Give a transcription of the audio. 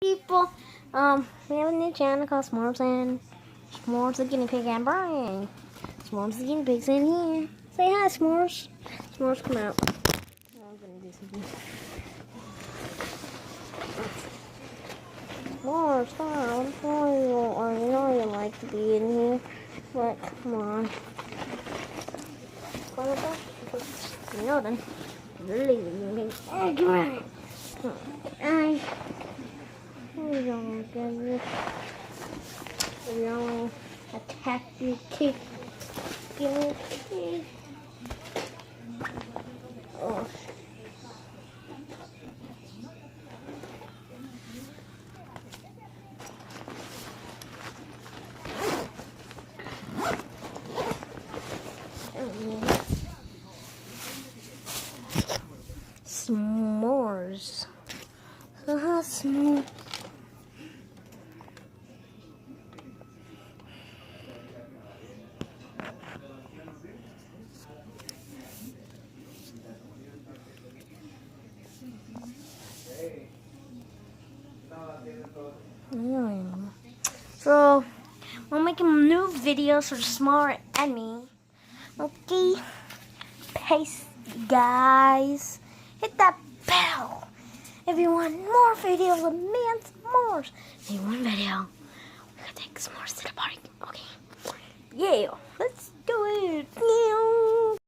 People, we have a new channel called S'mores and S'mores the Guinea Pig and Brian. S'mores the Guinea Pig's in here. Say hi, S'mores. S'mores, come out. I'm gonna do something. S'mores, come out. I know you like to be in here, but come on. You know then. Leave. Oh, come on. We don't get it. We don't attack you, kick. Give me a kick. Oh. S'mores. S'mores. So, we're making new videos for Smart and me. Okay? Peace, guys. Hit that bell if you want more videos of me and S'mores. Maybe one video. We gotta take S'mores to the park. Okay? Yeah, let's do it.